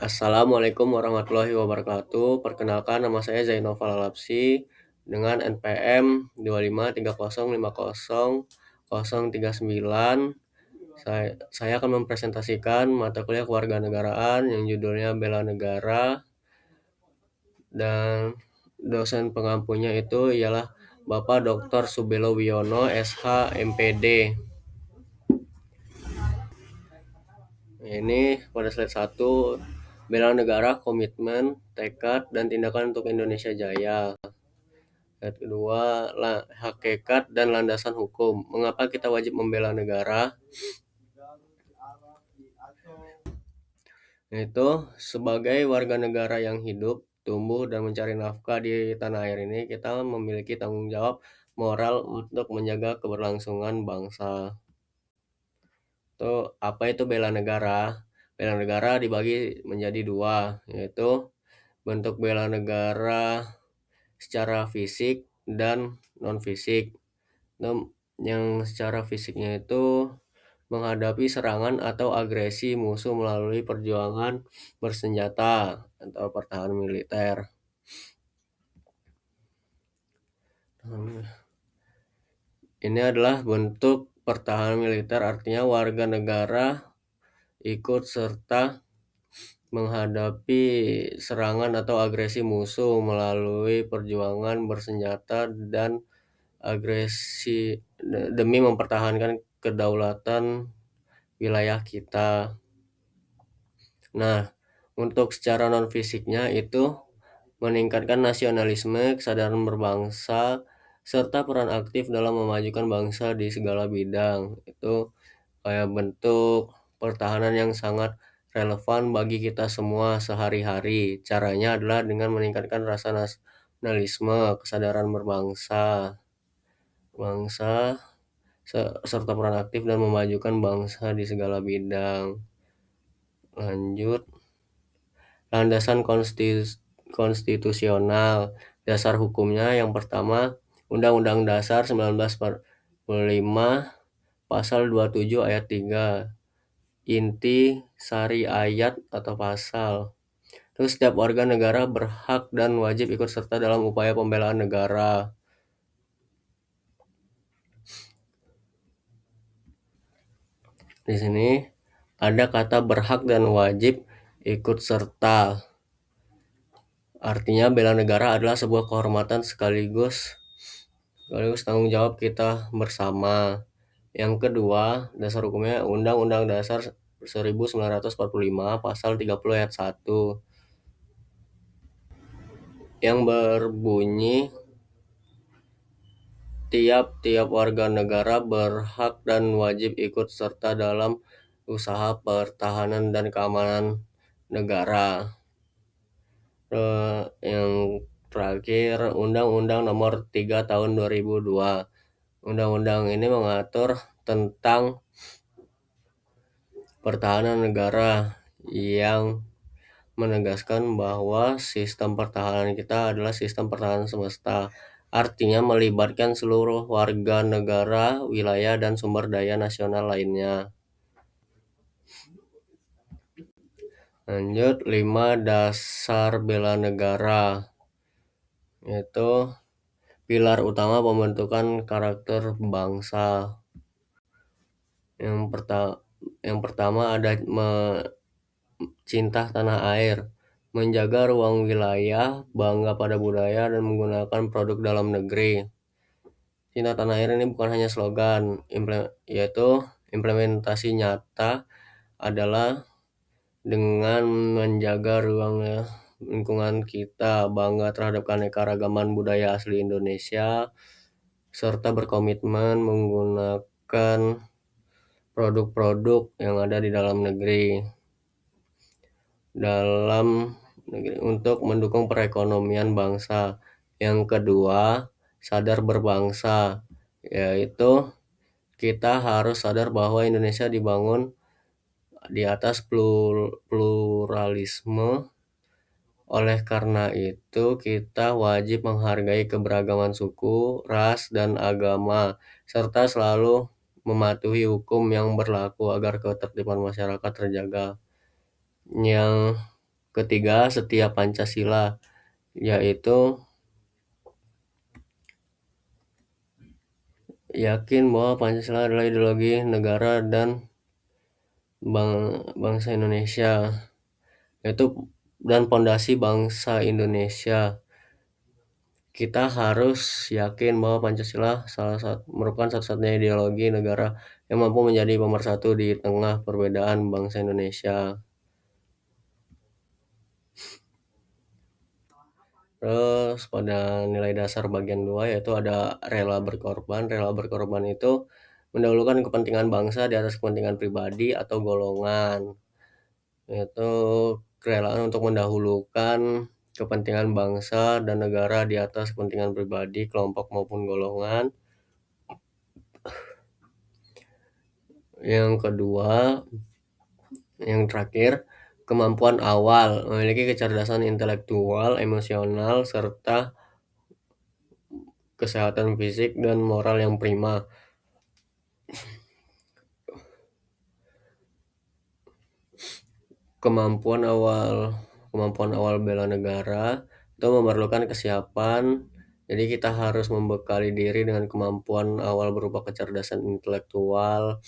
Assalamualaikum warahmatullahi wabarakatuh. Perkenalkan nama saya Zainofal Alapsi dengan NPM 2530500039. Saya akan mempresentasikan mata kuliah kewarganegaraan yang judulnya Bela Negara, dan dosen pengampunya itu ialah Bapak Dr. Subelo Wiono, SH, MPD. Ini pada slide 1, bela negara, komitmen, tekad, dan tindakan untuk Indonesia Jaya. Slide kedua, hakikat dan landasan hukum. Mengapa kita wajib membela negara? Itu sebagai warga negara yang hidup, tumbuh, dan mencari nafkah di tanah air ini, kita memiliki tanggung jawab moral untuk menjaga keberlangsungan bangsa. Apa itu bela negara? Bela negara dibagi menjadi dua, yaitu bentuk bela negara secara fisik dan non-fisik. Yang secara fisiknya itu menghadapi serangan atau agresi musuh melalui perjuangan bersenjata atau pertahanan militer. Ini adalah bentuk pertahanan militer, artinya warga negara ikut serta menghadapi serangan atau agresi musuh melalui perjuangan bersenjata dan agresi demi mempertahankan kedaulatan wilayah kita. Nah, untuk secara non-fisiknya itu meningkatkan nasionalisme, kesadaran berbangsa, serta peran aktif dalam memajukan bangsa di segala bidang. Itu kayak bentuk pertahanan yang sangat relevan bagi kita semua sehari-hari. Caranya adalah dengan meningkatkan rasa nasionalisme, kesadaran berbangsa, serta peran aktif dan memajukan bangsa di segala bidang. Lanjut, landasan konstitusional. Dasar hukumnya yang pertama, Undang-Undang Dasar 1945 Pasal 27 ayat 3. Inti sari ayat atau pasal. Terus setiap warga negara berhak dan wajib ikut serta dalam upaya pembelaan negara. Di sini ada kata berhak dan wajib ikut serta. Artinya bela negara adalah sebuah kehormatan sekaligus tanggung jawab kita bersama. Yang kedua, dasar hukumnya Undang-Undang Dasar 1945 Pasal 30 ayat 1 yang berbunyi tiap-tiap warga negara berhak dan wajib ikut serta dalam usaha pertahanan dan keamanan negara. Yang terakhir, Undang-Undang Nomor 3 Tahun 2002. Undang-undang ini mengatur tentang pertahanan negara yang menegaskan bahwa sistem pertahanan kita adalah sistem pertahanan semesta. Artinya melibatkan seluruh warga negara, wilayah, dan sumber daya nasional lainnya. Lanjut, 5 dasar bela negara. Yaitu pilar utama pembentukan karakter bangsa. Yang pertama ada cinta tanah air, menjaga ruang wilayah, bangga pada budaya, dan menggunakan produk dalam negeri. Cinta tanah air ini bukan hanya slogan, yaitu implementasi nyata adalah dengan menjaga ruang lingkungan kita, bangga terhadap keanekaragaman budaya asli Indonesia, serta berkomitmen menggunakan produk-produk yang ada di dalam negeri untuk mendukung perekonomian bangsa. Yang kedua, sadar berbangsa, yaitu kita harus sadar bahwa Indonesia dibangun di atas pluralisme. Oleh karena itu, kita wajib menghargai keberagaman suku, ras, dan agama, serta selalu mematuhi hukum yang berlaku agar ketertiban masyarakat terjaga. Yang ketiga setia Pancasila, yaitu yakin bahwa Pancasila adalah ideologi negara dan bangsa Indonesia, yaitu dan pondasi bangsa Indonesia. Kita harus yakin bahwa Pancasila merupakan satu-satunya ideologi negara yang mampu menjadi pemersatu di tengah perbedaan bangsa Indonesia. Terus pada nilai dasar bagian 2 yaitu ada rela berkorban. Rela berkorban itu mendahulukan kepentingan bangsa di atas kepentingan pribadi atau golongan. Yaitu kerelaan untuk mendahulukan kepentingan bangsa dan negara di atas kepentingan pribadi, kelompok maupun golongan. Yang kedua, yang terakhir, kemampuan awal memiliki kecerdasan intelektual, emosional, serta kesehatan fisik dan moral yang prima. Kemampuan awal bela negara itu memerlukan kesiapan. Jadi kita harus membekali diri dengan kemampuan awal berupa kecerdasan intelektual,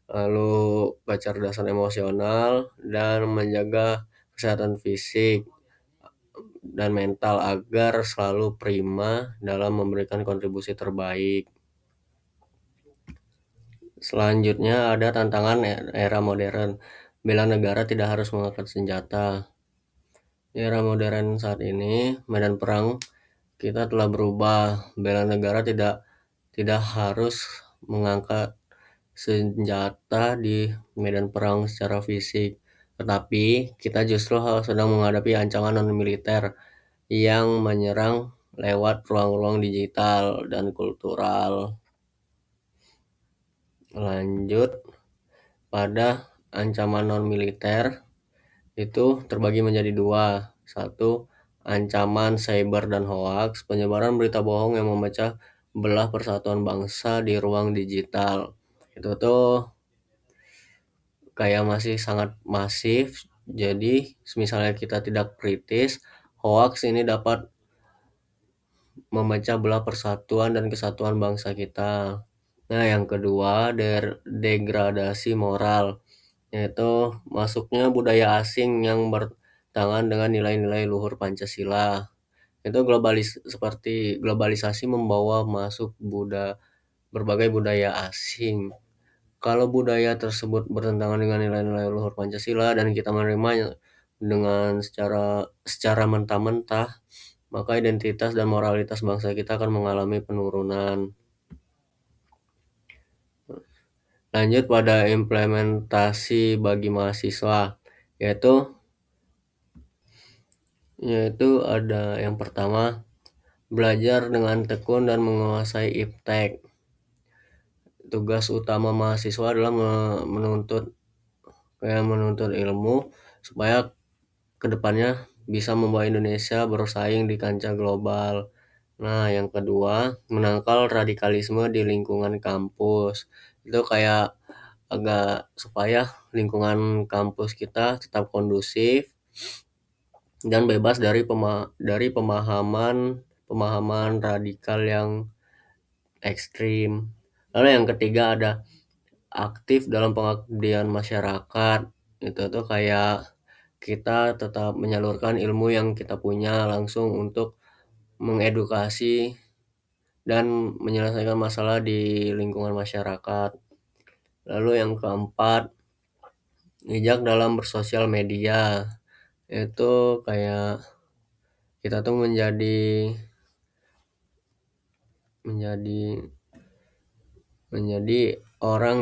lalu kecerdasan emosional, dan menjaga kesehatan fisik dan mental agar selalu prima dalam memberikan kontribusi terbaik. Selanjutnya ada tantangan era modern. Bela negara tidak harus mengangkat senjata. Di era modern saat ini, medan perang kita telah berubah. Bela negara tidak harus mengangkat senjata di medan perang secara fisik, tetapi kita justru sedang menghadapi ancaman non-militer yang menyerang lewat ruang-ruang digital dan kultural. Lanjut, pada ancaman non-militer itu terbagi menjadi dua. Satu, ancaman cyber dan hoax, penyebaran berita bohong yang memecah belah persatuan bangsa di ruang digital. Itu tuh kayak masih sangat masif. Jadi, misalnya kita tidak kritis, hoax ini dapat memecah belah persatuan dan kesatuan bangsa kita. Nah, yang kedua, degradasi moral, yaitu masuknya budaya asing yang bertentangan dengan nilai-nilai luhur Pancasila. Itu seperti globalisasi membawa masuk berbagai budaya asing. Kalau budaya tersebut bertentangan dengan nilai-nilai luhur Pancasila dan kita menerimanya dengan secara mentah-mentah, maka identitas dan moralitas bangsa kita akan mengalami penurunan. Lanjut pada implementasi bagi mahasiswa, yaitu ada yang pertama, belajar dengan tekun dan menguasai iptek. Tugas utama mahasiswa adalah menuntut ilmu supaya kedepannya bisa membawa Indonesia bersaing di kancah global. Nah, yang kedua, menangkal radikalisme di lingkungan kampus. Itu kayak supaya lingkungan kampus kita tetap kondusif dan bebas dari pemahaman radikal yang ekstrim. Lalu yang ketiga ada aktif dalam pengabdian masyarakat. Itu tuh kayak kita tetap menyalurkan ilmu yang kita punya langsung untuk mengedukasi dan menyelesaikan masalah di lingkungan masyarakat. Lalu yang keempat, bijak dalam bersosial media. Itu kayak kita tuh menjadi orang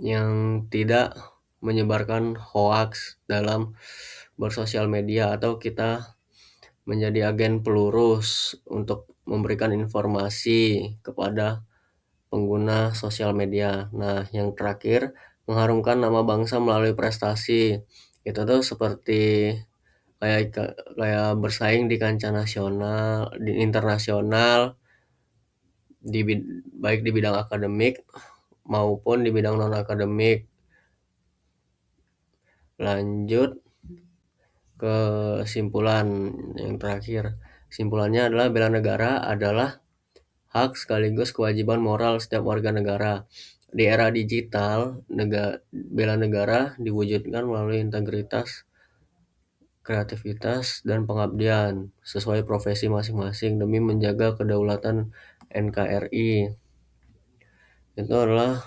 yang tidak menyebarkan hoax dalam bersosial media, atau kita menjadi agen pelurus untuk memberikan informasi kepada pengguna sosial media. Nah, yang terakhir, mengharumkan nama bangsa melalui prestasi. Itu tuh seperti kayak bersaing di kancah nasional, di internasional, baik di bidang akademik maupun di bidang non akademik. Lanjut, kesimpulan yang terakhir. Kesimpulannya adalah bela negara adalah hak sekaligus kewajiban moral setiap warga negara. Di era digital, bela negara diwujudkan melalui integritas, kreativitas, dan pengabdian sesuai profesi masing-masing demi menjaga kedaulatan NKRI. Itu adalah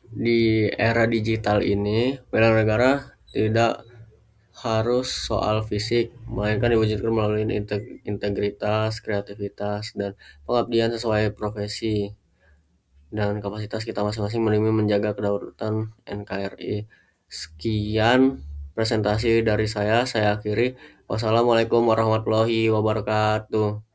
di era digital ini, bela negara tidak harus soal fisik, melainkan diwujudkan melalui integritas, kreativitas, dan pengabdian sesuai profesi dan kapasitas kita masing-masing demi menjaga kedaulatan NKRI. Sekian presentasi dari saya akhiri. Wassalamualaikum warahmatullahi wabarakatuh.